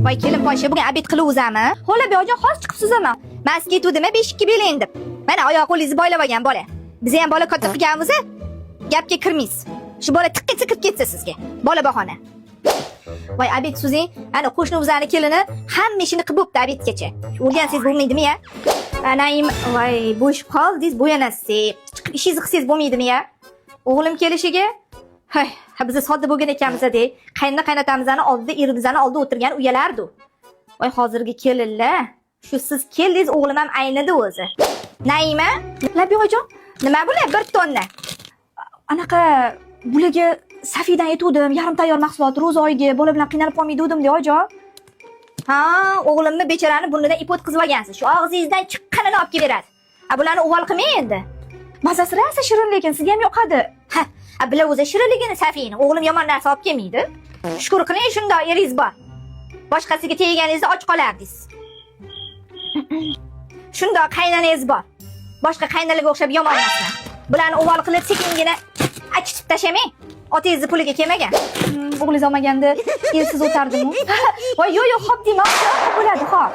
Voy kelin poysha bugun obed qilib o'zami? Xo'la beojon hozir chiqibsizmi? Men sizga aytuvdim, 5-2 beling deb. Mana oyoq qo'lingizni boylab olgan bola. Biz ham bola katta qilganmiz, gapga kirmaysiz. Shu bola tiqqa tiqib ketsa sizga. Bola bahona. Voy obed so'zing, ana qo'shnimizning kelini hamma ishini qilib bo'pti obedgacha. O'rgansangiz bo'lmaydimi ya? Anayim, voy bo'shib qoldingiz, bo'yanasiz. Ishingizni qilsangiz bo'lmaydimi ya? O'g'lim kelishiga hay, biz sodda bo'lgan ekanmiz-da. Qaynatamizning oldida, erimizning oldida o'tirgan uyalardi. Voy hozirgi kelinlar, shu siz keldingiz, o'g'lim ham aynidi o'zi. Naima, Labiyojon, nima bular 1 tonna? Anaqa bularga Safidan aytuvdim, yarim tayyor mahsulot ro'za oyiga bola bilan qiynalib qolmaydi-dim, oyijon. Ha, o'g'limni bechorani burnidan ip o'tkazib olgansiz. Shu og'zingizdan chiqqanini olib keladi. Bularni o'g'il qilmang endi. Mazasi rosa shirin, lekin sizga ham yoqadi. Ha, bular o'zi shirinligini Safiyni, o'g'lim yomon narsa olib kelmaydi. Shukr qiling, shunday eringiz bor. Boshqasiga teganingizda och qolardingiz. Shunday qaynanangiz bor. Boshqa qaynalarga o'xshab yomon narsa. Bularni o'g'il qilib sekingina achitib tashamang. Otangizni puliga kelmagan. O'g'lingiz olmaganda elsiz o'tardimi? Voy, yo'q, xo'p deyman, bo'ladi, xo'p.